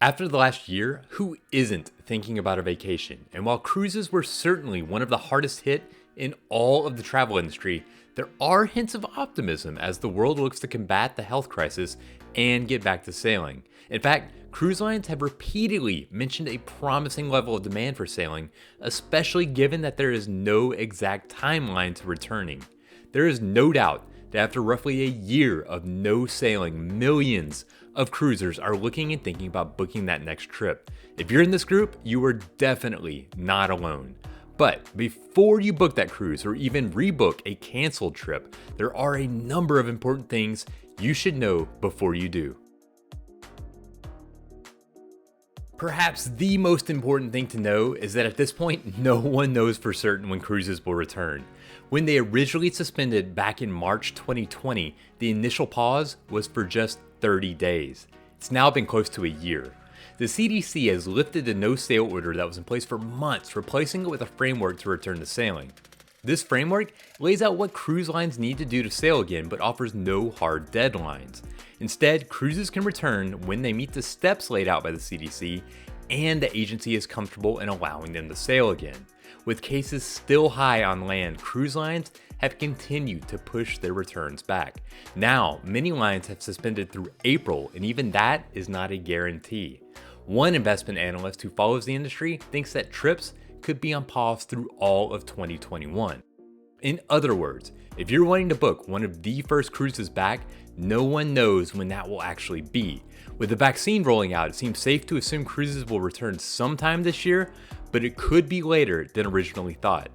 After the last year, who isn't thinking about a vacation? And while cruises were certainly one of the hardest hit in all of the travel industry, there are hints of optimism as the world looks to combat the health crisis and get back to sailing. In fact, cruise lines have repeatedly mentioned a promising level of demand for sailing, especially given that there is no exact timeline to returning. There is no doubt that after roughly a year of no sailing, millions of cruisers are looking and thinking about booking that next trip. If you're in this group, you are definitely not alone. But before you book that cruise or even rebook a canceled trip, there are a number of important things you should know before you do. Perhaps the most important thing to know is that at this point, no one knows for certain when cruises will return. When they originally suspended back in March 2020, the initial pause was for just 30 days. It's now been close to a year. The CDC has lifted the no-sail order that was in place for months, replacing it with a framework to return to sailing. This framework lays out what cruise lines need to do to sail again, but offers no hard deadlines. Instead, cruises can return when they meet the steps laid out by the CDC and the agency is comfortable in allowing them to sail again. With cases still high on land, cruise lines have continued to push their returns back. Now, many lines have suspended through April, and even that is not a guarantee. One investment analyst who follows the industry thinks that trips could be on pause through all of 2021. In other words, if you're wanting to book one of the first cruises back, no one knows when that will actually be. With the vaccine rolling out, it seems safe to assume cruises will return sometime this year, but it could be later than originally thought.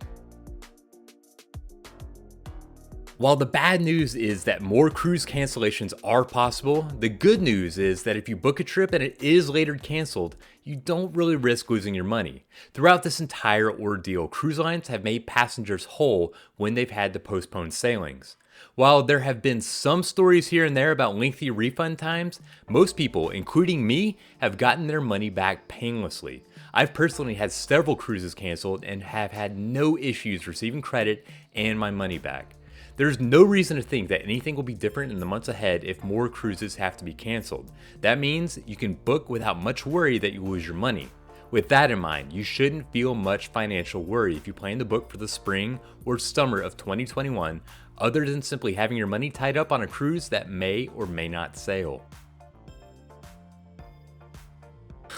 While the bad news is that more cruise cancellations are possible, the good news is that if you book a trip and it is later canceled, you don't really risk losing your money. Throughout this entire ordeal, cruise lines have made passengers whole when they've had to postpone sailings. While there have been some stories here and there about lengthy refund times, most people, including me, have gotten their money back painlessly. I've personally had several cruises canceled and have had no issues receiving credit and my money back. There's no reason to think that anything will be different in the months ahead if more cruises have to be canceled. That means you can book without much worry that you lose your money. With that in mind, you shouldn't feel much financial worry if you plan to book for the spring or summer of 2021, other than simply having your money tied up on a cruise that may or may not sail.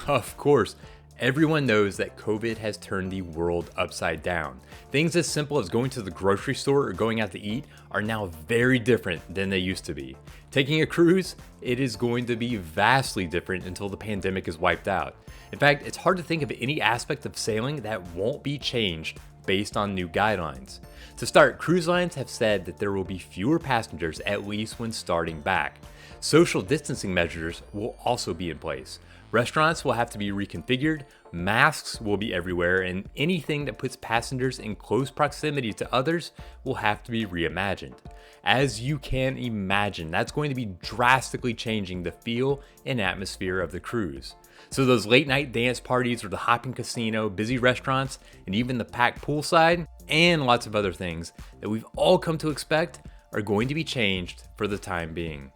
Of course, everyone knows that COVID has turned the world upside down. Things as simple as going to the grocery store or going out to eat are now very different than they used to be. Taking a cruise, it is going to be vastly different until the pandemic is wiped out. In fact, it's hard to think of any aspect of sailing that won't be changed based on new guidelines. To start, cruise lines have said that there will be fewer passengers at least when starting back. Social distancing measures will also be in place. Restaurants will have to be reconfigured, masks will be everywhere, and anything that puts passengers in close proximity to others will have to be reimagined. As you can imagine, that's going to be drastically changing the feel and atmosphere of the cruise. So those late night dance parties or the hopping casino, busy restaurants, and even the packed poolside, and lots of other things that we've all come to expect are going to be changed for the time being.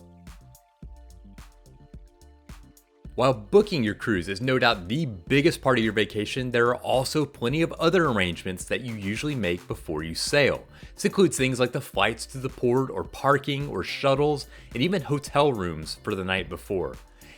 While booking your cruise is no doubt the biggest part of your vacation, there are also plenty of other arrangements that you usually make before you sail. This includes things like the flights to the port or parking or shuttles and even hotel rooms for the night before.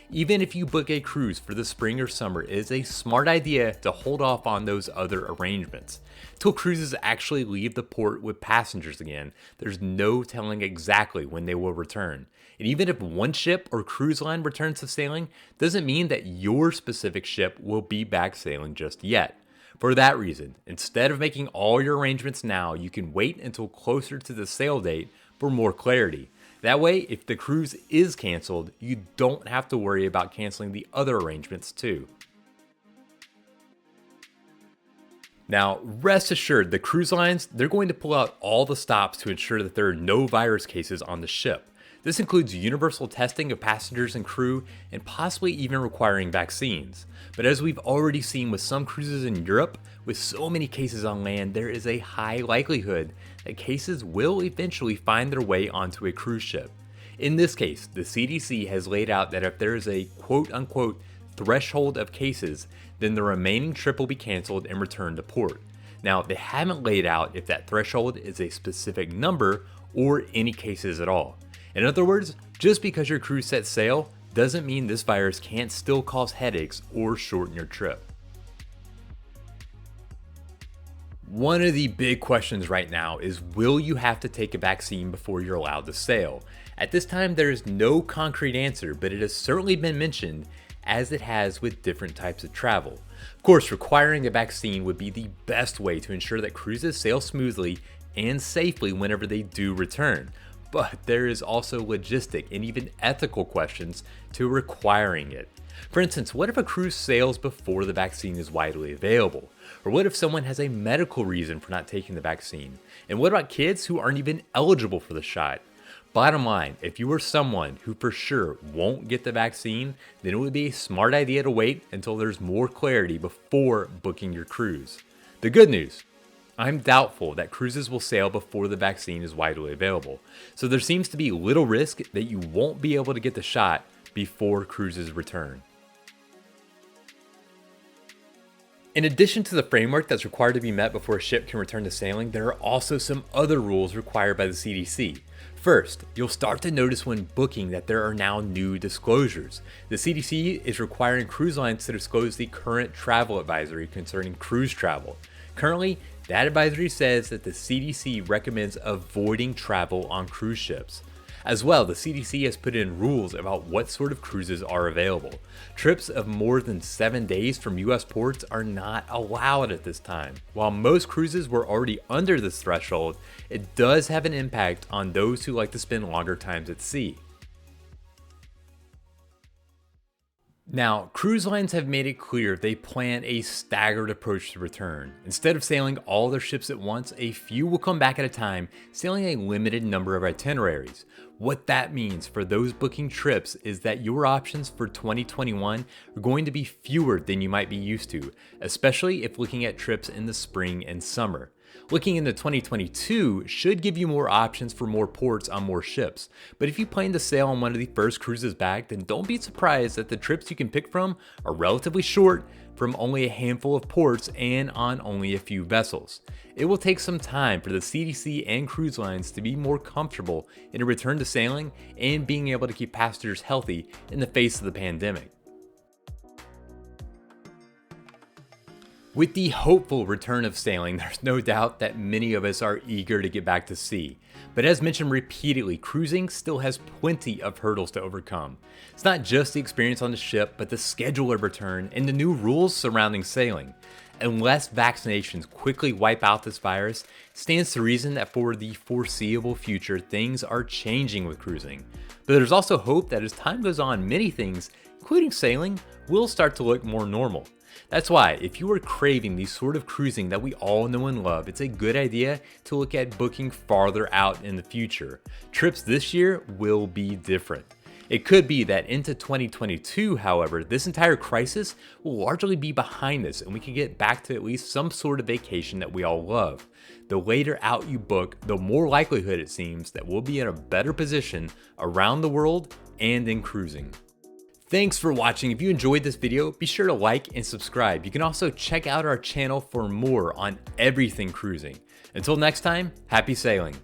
Even if you book a cruise for the spring or summer, it is a smart idea to hold off on those other arrangements. Till cruises actually leave the port with passengers again, there's no telling exactly when they will return. And even if one ship or cruise line returns to sailing, doesn't mean that your specific ship will be back sailing just yet. For that reason, instead of making all your arrangements now, you can wait until closer to the sail date for more clarity. That way, if the cruise is canceled, you don't have to worry about canceling the other arrangements too. Now, rest assured, the cruise lines, they're going to pull out all the stops to ensure that there are no virus cases on the ship. This includes universal testing of passengers and crew, and possibly even requiring vaccines. But as we've already seen with some cruises in Europe, with so many cases on land, there is a high likelihood that cases will eventually find their way onto a cruise ship. In this case, the CDC has laid out that if there is a quote-unquote threshold of cases, then the remaining trip will be canceled and returned to port. Now, they haven't laid out if that threshold is a specific number or any cases at all. In other words, just because your cruise sets sail doesn't mean this virus can't still cause headaches or shorten your trip. One of the big questions right now is, will you have to take a vaccine before you're allowed to sail? At this time, there is no concrete answer, but it has certainly been mentioned, as it has with different types of travel. Of course, requiring a vaccine would be the best way to ensure that cruises sail smoothly and safely whenever they do return. But there is also logistic and even ethical questions to requiring it. For instance, what if a cruise sails before the vaccine is widely available? Or what if someone has a medical reason for not taking the vaccine? And what about kids who aren't even eligible for the shot? Bottom line, if you are someone who for sure won't get the vaccine, then it would be a smart idea to wait until there's more clarity before booking your cruise. The good news, I'm doubtful that cruises will sail before the vaccine is widely available, so there seems to be little risk that you won't be able to get the shot before cruises return. In addition to the framework that's required to be met before a ship can return to sailing, there are also some other rules required by the CDC. First, you'll start to notice when booking that there are now new disclosures. The CDC is requiring cruise lines to disclose the current travel advisory concerning cruise travel. Currently, that advisory says that the CDC recommends avoiding travel on cruise ships. As well, the CDC has put in rules about what sort of cruises are available. Trips of more than 7 days from US ports are not allowed at this time. While most cruises were already under this threshold, it does have an impact on those who like to spend longer times at sea. Now, cruise lines have made it clear they plan a staggered approach to return. Instead of sailing all their ships at once, a few will come back at a time, sailing a limited number of itineraries. What that means for those booking trips is that your options for 2021 are going to be fewer than you might be used to, especially if looking at trips in the spring and summer. Looking into 2022 should give you more options for more ports on more ships, but if you plan to sail on one of the first cruises back, then don't be surprised that the trips you can pick from are relatively short, from only a handful of ports and on only a few vessels. It will take some time for the CDC and cruise lines to be more comfortable in a return to sailing and being able to keep passengers healthy in the face of the pandemic. With the hopeful return of sailing, there's no doubt that many of us are eager to get back to sea. But as mentioned repeatedly, cruising still has plenty of hurdles to overcome. It's not just the experience on the ship, but the schedule of return and the new rules surrounding sailing. Unless vaccinations quickly wipe out this virus, it stands to reason that for the foreseeable future, things are changing with cruising. But there's also hope that as time goes on, many things, including sailing, will start to look more normal. That's why, if you are craving the sort of cruising that we all know and love, it's a good idea to look at booking farther out in the future. Trips this year will be different. It could be that into 2022, however, this entire crisis will largely be behind us and we can get back to at least some sort of vacation that we all love. The later out you book, the more likelihood it seems that we'll be in a better position around the world and in cruising. Thanks for watching. If you enjoyed this video, be sure to like and subscribe. You can also check out our channel for more on everything cruising. Until next time, happy sailing.